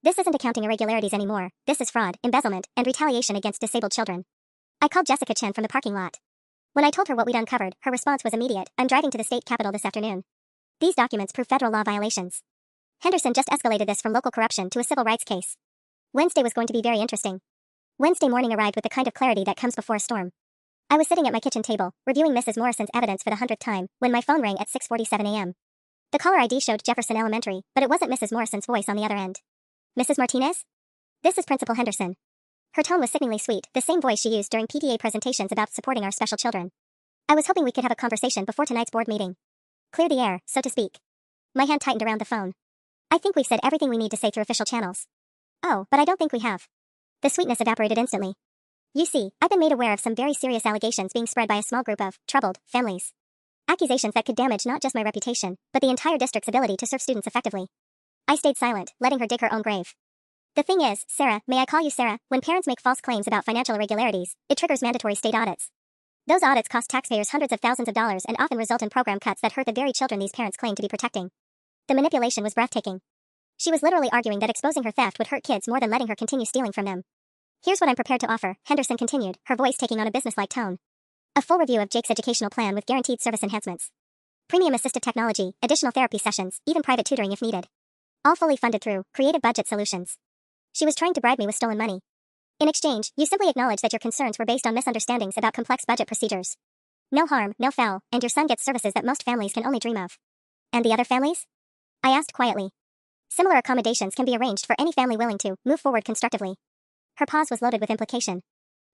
This isn't accounting irregularities anymore. This is fraud, embezzlement, and retaliation against disabled children. I called Jessica Chen from the parking lot. When I told her what we'd uncovered, her response was immediate: I'm driving to the state capitol this afternoon. These documents prove federal law violations. Henderson just escalated this from local corruption to a civil rights case. Wednesday was going to be very interesting. Wednesday morning arrived with the kind of clarity that comes before a storm. I was sitting at my kitchen table, reviewing Mrs. Morrison's evidence for the 100th time, when my phone rang at 6:47 a.m. The caller ID showed Jefferson Elementary, but it wasn't Mrs. Morrison's voice on the other end. Mrs. Martinez? This is Principal Henderson. Her tone was sickeningly sweet, the same voice she used during PTA presentations about supporting our special children. I was hoping we could have a conversation before tonight's board meeting. Clear the air, so to speak. My hand tightened around the phone. I think we've said everything we need to say through official channels. Oh, but I don't think we have. The sweetness evaporated instantly. You see, I've been made aware of some very serious allegations being spread by a small group of troubled families. Accusations that could damage not just my reputation, but the entire district's ability to serve students effectively. I stayed silent, letting her dig her own grave. The thing is, Sarah, may I call you Sarah, when parents make false claims about financial irregularities, it triggers mandatory state audits. Those audits cost taxpayers hundreds of thousands of dollars and often result in program cuts that hurt the very children these parents claim to be protecting. The manipulation was breathtaking. She was literally arguing that exposing her theft would hurt kids more than letting her continue stealing from them. Here's what I'm prepared to offer, Henderson continued, her voice taking on a businesslike tone. A full review of Jake's educational plan with guaranteed service enhancements. Premium assistive technology, additional therapy sessions, even private tutoring if needed. All fully funded through Creative Budget Solutions. She was trying to bribe me with stolen money. In exchange, you simply acknowledge that your concerns were based on misunderstandings about complex budget procedures. No harm, no foul, and your son gets services that most families can only dream of. And the other families? I asked quietly. Similar accommodations can be arranged for any family willing to move forward constructively. Her pause was loaded with implication.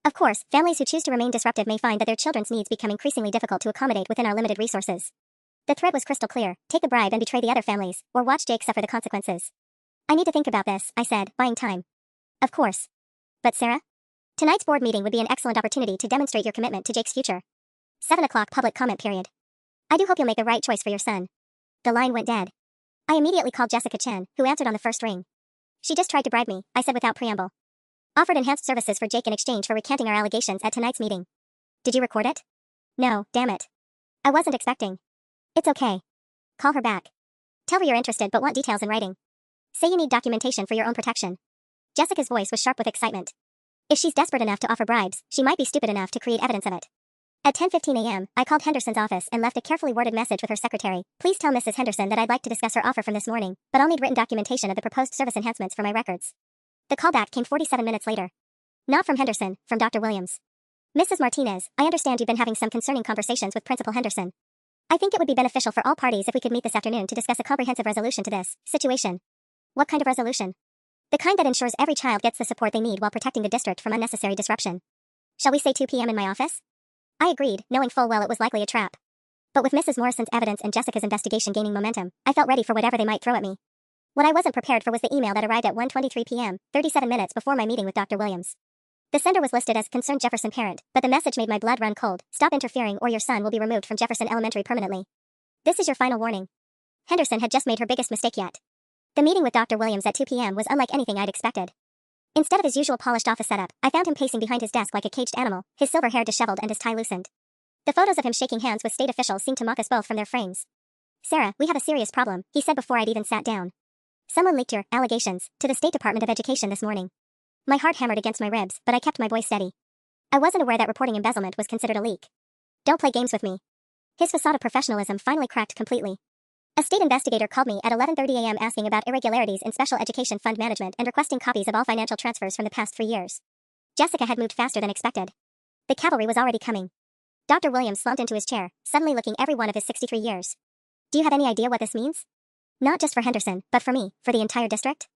Of course, families who choose to remain disruptive may find that their children's needs become increasingly difficult to accommodate within our limited resources. The thread was crystal clear: take the bribe and betray the other families, or watch Jake suffer the consequences. I need to think about this, I said, buying time. Of course. But Sarah? Tonight's board meeting would be an excellent opportunity to demonstrate your commitment to Jake's future. 7 o'clock public comment period. I do hope you'll make the right choice for your son. The line went dead. I immediately called Jessica Chen, who answered on the first ring. She just tried to bribe me, I said without preamble. Offered enhanced services for Jake in exchange for recanting our allegations at tonight's meeting. Did you record it? No, damn it. I wasn't expecting. It's okay. Call her back. Tell her you're interested but want details in writing. Say you need documentation for your own protection. Jessica's voice was sharp with excitement. If she's desperate enough to offer bribes, she might be stupid enough to create evidence of it. At 10:15 a.m., I called Henderson's office and left a carefully worded message with her secretary. Please tell Mrs. Henderson that I'd like to discuss her offer from this morning, but I'll need written documentation of the proposed service enhancements for my records. The callback came 47 minutes later. Not from Henderson, from Dr. Williams. Mrs. Martinez, I understand you've been having some concerning conversations with Principal Henderson. I think it would be beneficial for all parties if we could meet this afternoon to discuss a comprehensive resolution to this situation. What kind of resolution? The kind that ensures every child gets the support they need while protecting the district from unnecessary disruption. Shall we say 2 p.m. in my office? I agreed, knowing full well it was likely a trap. But with Mrs. Morrison's evidence and Jessica's investigation gaining momentum, I felt ready for whatever they might throw at me. What I wasn't prepared for was the email that arrived at 1:23 p.m., 37 minutes before my meeting with Dr. Williams. The sender was listed as concerned Jefferson parent, but the message made my blood run cold. Stop interfering or your son will be removed from Jefferson Elementary permanently. This is your final warning. Henderson had just made her biggest mistake yet. The meeting with Dr. Williams at 2 p.m. was unlike anything I'd expected. Instead of his usual polished office setup, I found him pacing behind his desk like a caged animal, his silver hair disheveled and his tie loosened. The photos of him shaking hands with state officials seemed to mock us both from their frames. Sarah, we have a serious problem, he said before I'd even sat down. Someone leaked your allegations to the State Department of Education this morning. My heart hammered against my ribs, but I kept my voice steady. I wasn't aware that reporting embezzlement was considered a leak. Don't play games with me. His facade of professionalism finally cracked completely. A state investigator called me at 11:30 a.m. asking about irregularities in special education fund management and requesting copies of all financial transfers from the past 3 years. Jessica had moved faster than expected. The cavalry was already coming. Dr. Williams slumped into his chair, suddenly looking every one of his 63 years. Do you have any idea what this means? Not just for Henderson, but for me, for the entire district?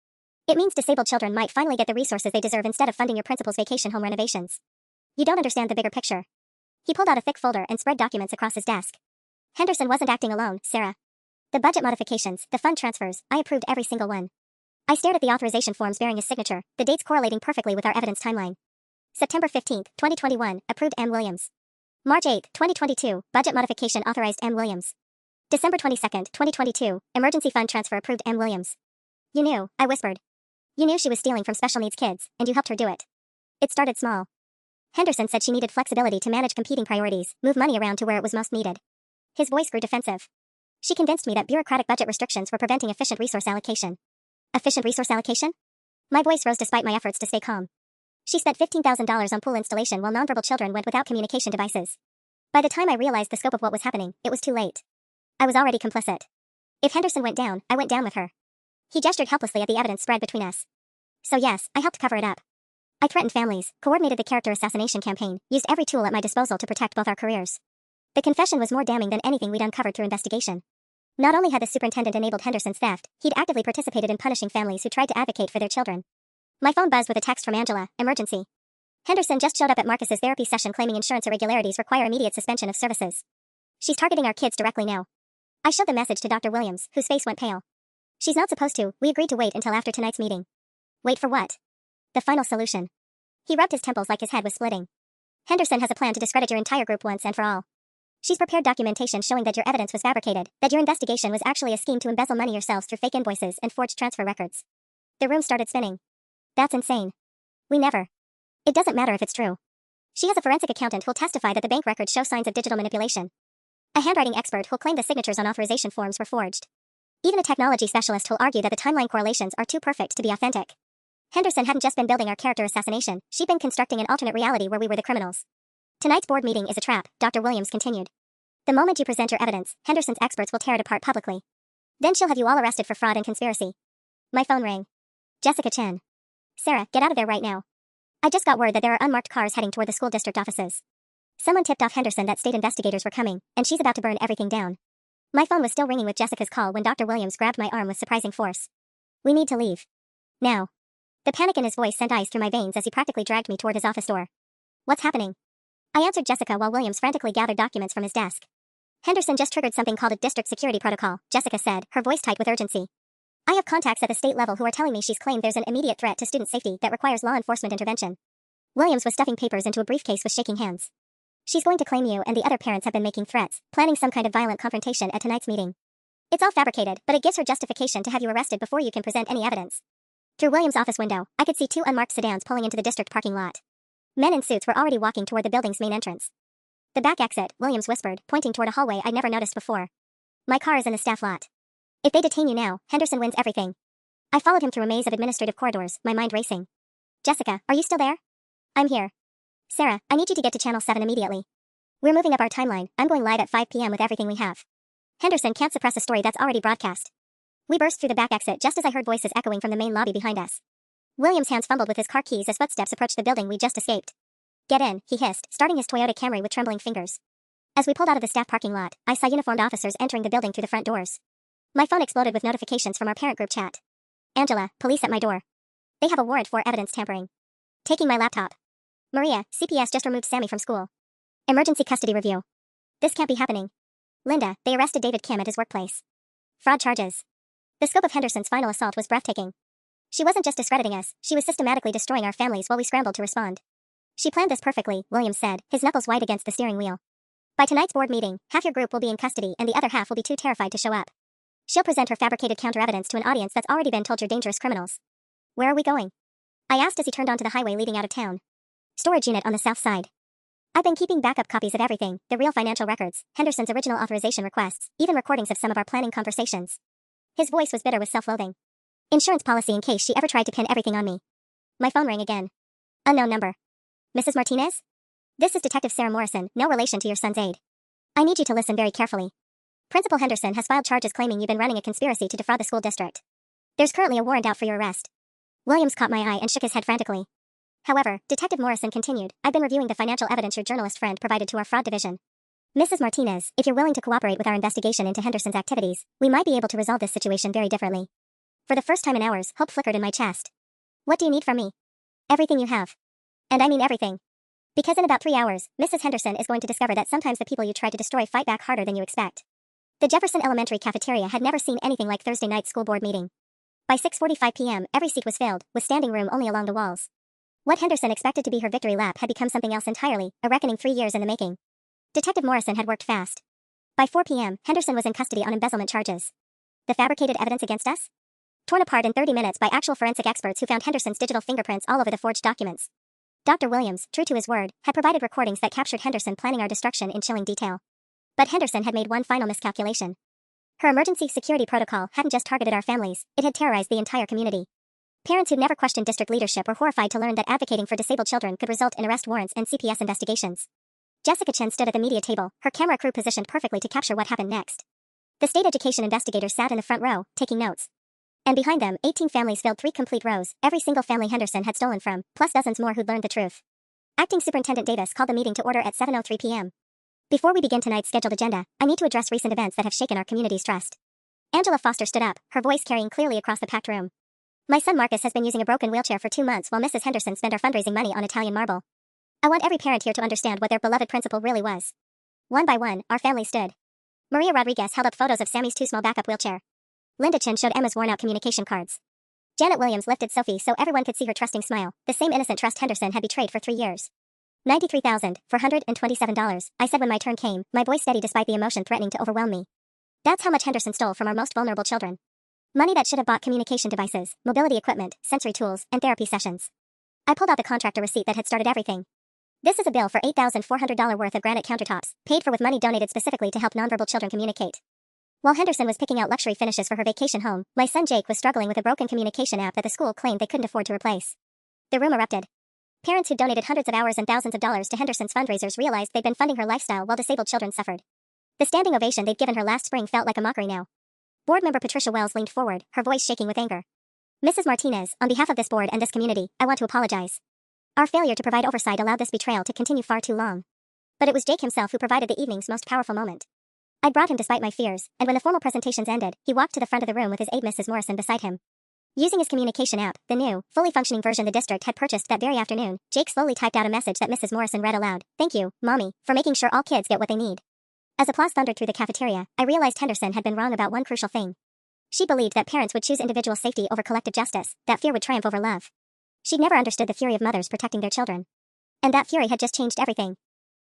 It means disabled children might finally get the resources they deserve instead of funding your principal's vacation home renovations. You don't understand the bigger picture. He pulled out a thick folder and spread documents across his desk. Henderson wasn't acting alone, Sarah. The budget modifications, the fund transfers, I approved every single one. I stared at the authorization forms bearing his signature, the dates correlating perfectly with our evidence timeline. September 15, 2021, approved M. Williams. March 8, 2022, budget modification authorized M. Williams. December 22, 2022, emergency fund transfer approved M. Williams. You knew, I whispered. You knew she was stealing from special needs kids, and you helped her do it. It started small. Henderson said she needed flexibility to manage competing priorities, move money around to where it was most needed. His voice grew defensive. She convinced me that bureaucratic budget restrictions were preventing efficient resource allocation. Efficient resource allocation? My voice rose despite my efforts to stay calm. She spent $15,000 on pool installation while nonverbal children went without communication devices. By the time I realized the scope of what was happening, it was too late. I was already complicit. If Henderson went down, I went down with her. He gestured helplessly at the evidence spread between us. So yes, I helped cover it up. I threatened families, coordinated the character assassination campaign, used every tool at my disposal to protect both our careers. The confession was more damning than anything we'd uncovered through investigation. Not only had the superintendent enabled Henderson's theft, he'd actively participated in punishing families who tried to advocate for their children. My phone buzzed with a text from Angela, emergency. Henderson just showed up at Marcus's therapy session claiming insurance irregularities require immediate suspension of services. She's targeting our kids directly now. I showed the message to Dr. Williams, whose face went pale. She's not supposed to, we agreed to wait until after tonight's meeting. Wait for what? The final solution. He rubbed his temples like his head was splitting. Henderson has a plan to discredit your entire group once and for all. She's prepared documentation showing that your evidence was fabricated, that your investigation was actually a scheme to embezzle money yourselves through fake invoices and forged transfer records. The room started spinning. That's insane. We never. It doesn't matter if it's true. She has a forensic accountant who'll testify that the bank records show signs of digital manipulation. A handwriting expert who'll claim the signatures on authorization forms were forged. Even a technology specialist who'll argue that the timeline correlations are too perfect to be authentic. Henderson hadn't just been building our character assassination, she'd been constructing an alternate reality where we were the criminals. Tonight's board meeting is a trap, Dr. Williams continued. The moment you present your evidence, Henderson's experts will tear it apart publicly. Then she'll have you all arrested for fraud and conspiracy. My phone rang. Jessica Chen. Sarah, get out of there right now. I just got word that there are unmarked cars heading toward the school district offices. Someone tipped off Henderson that state investigators were coming, and she's about to burn everything down. My phone was still ringing with Jessica's call when Dr. Williams grabbed my arm with surprising force. We need to leave. Now. The panic in his voice sent ice through my veins as he practically dragged me toward his office door. What's happening? I answered Jessica while Williams frantically gathered documents from his desk. Henderson just triggered something called a district security protocol, Jessica said, her voice tight with urgency. I have contacts at the state level who are telling me she's claimed there's an immediate threat to student safety that requires law enforcement intervention. Williams was stuffing papers into a briefcase with shaking hands. She's going to claim you and the other parents have been making threats, planning some kind of violent confrontation at tonight's meeting. It's all fabricated, but it gives her justification to have you arrested before you can present any evidence. Through Williams' office window, I could see 2 unmarked sedans pulling into the district parking lot. Men in suits were already walking toward the building's main entrance. The back exit, Williams whispered, pointing toward a hallway I'd never noticed before. My car is in the staff lot. If they detain you now, Henderson wins everything. I followed him through a maze of administrative corridors, my mind racing. Jessica, are you still there? I'm here. Sarah, I need you to get to Channel 7 immediately. We're moving up our timeline, I'm going live at 5 p.m. with everything we have. Henderson can't suppress a story that's already broadcast. We burst through the back exit just as I heard voices echoing from the main lobby behind us. Williams' hands fumbled with his car keys as footsteps approached the building we just escaped. Get in, he hissed, starting his Toyota Camry with trembling fingers. As we pulled out of the staff parking lot, I saw uniformed officers entering the building through the front doors. My phone exploded with notifications from our parent group chat. Angela, police at my door. They have a warrant for evidence tampering. Taking my laptop. Maria, CPS just removed Sammy from school. Emergency custody review. This can't be happening. Linda, they arrested David Kim at his workplace. Fraud charges. The scope of Henderson's final assault was breathtaking. She wasn't just discrediting us, she was systematically destroying our families while we scrambled to respond. She planned this perfectly, Williams said, his knuckles white against the steering wheel. By tonight's board meeting, half your group will be in custody and the other half will be too terrified to show up. She'll present her fabricated counter-evidence to an audience that's already been told you're dangerous criminals. Where are we going? I asked as he turned onto the highway leading out of town. Storage unit on the south side. I've been keeping backup copies of everything, the real financial records, Henderson's original authorization requests, even recordings of some of our planning conversations. His voice was bitter with self-loathing. Insurance policy in case she ever tried to pin everything on me. My phone rang again. Unknown number. Mrs. Martinez? This is Detective Sarah Morrison, no relation to your son's aide. I need you to listen very carefully. Principal Henderson has filed charges claiming you've been running a conspiracy to defraud the school district. There's currently a warrant out for your arrest. Williams caught my eye and shook his head frantically. However, Detective Morrison continued, I've been reviewing the financial evidence your journalist friend provided to our fraud division. Mrs. Martinez, if you're willing to cooperate with our investigation into Henderson's activities, we might be able to resolve this situation very differently. For the first time in hours, hope flickered in my chest. What do you need from me? Everything you have. And I mean everything. Because in about 3 hours, Mrs. Henderson is going to discover that sometimes the people you try to destroy fight back harder than you expect. The Jefferson Elementary cafeteria had never seen anything like Thursday night's school board meeting. By 6:45 p.m., every seat was filled, with standing room only along the walls. What Henderson expected to be her victory lap had become something else entirely, a reckoning 3 years in the making. Detective Morrison had worked fast. By 4 p.m., Henderson was in custody on embezzlement charges. The fabricated evidence against us? Torn apart in 30 minutes by actual forensic experts who found Henderson's digital fingerprints all over the forged documents. Dr. Williams, true to his word, had provided recordings that captured Henderson planning our destruction in chilling detail. But Henderson had made one final miscalculation. Her emergency security protocol hadn't just targeted our families, it had terrorized the entire community. Parents who'd never questioned district leadership were horrified to learn that advocating for disabled children could result in arrest warrants and CPS investigations. Jessica Chen stood at the media table, her camera crew positioned perfectly to capture what happened next. The state education investigators sat in the front row, taking notes. And behind them, 18 families filled 3 complete rows, every single family Henderson had stolen from, plus dozens more who'd learned the truth. Acting Superintendent Davis called the meeting to order at 7:03 p.m. Before we begin tonight's scheduled agenda, I need to address recent events that have shaken our community's trust. Angela Foster stood up, her voice carrying clearly across the packed room. My son Marcus has been using a broken wheelchair for 2 months while Mrs. Henderson spent our fundraising money on Italian marble. I want every parent here to understand what their beloved principal really was. One by one, our family stood. Maria Rodriguez held up photos of Sammy's too small backup wheelchair. Linda Chin showed Emma's worn-out communication cards. Janet Williams lifted Sophie so everyone could see her trusting smile, the same innocent trust Henderson had betrayed for 3 years. $93,427, I said when my turn came, my voice steady despite the emotion threatening to overwhelm me. That's how much Henderson stole from our most vulnerable children. Money that should have bought communication devices, mobility equipment, sensory tools, and therapy sessions. I pulled out the contractor receipt that had started everything. This is a bill for $8,400 worth of granite countertops, paid for with money donated specifically to help nonverbal children communicate. While Henderson was picking out luxury finishes for her vacation home, my son Jake was struggling with a broken communication app that the school claimed they couldn't afford to replace. The room erupted. Parents who donated hundreds of hours and thousands of dollars to Henderson's fundraisers realized they'd been funding her lifestyle while disabled children suffered. The standing ovation they'd given her last spring felt like a mockery now. Board member Patricia Wells leaned forward, her voice shaking with anger. Mrs. Martinez, on behalf of this board and this community, I want to apologize. Our failure to provide oversight allowed this betrayal to continue far too long. But it was Jake himself who provided the evening's most powerful moment. I'd brought him despite my fears, and when the formal presentations ended, he walked to the front of the room with his aide Mrs. Morrison beside him. Using his communication app, the new, fully functioning version the district had purchased that very afternoon, Jake slowly typed out a message that Mrs. Morrison read aloud. Thank you, Mommy, for making sure all kids get what they need. As applause thundered through the cafeteria, I realized Henderson had been wrong about one crucial thing. She believed that parents would choose individual safety over collective justice, that fear would triumph over love. She'd never understood the fury of mothers protecting their children. And that fury had just changed everything.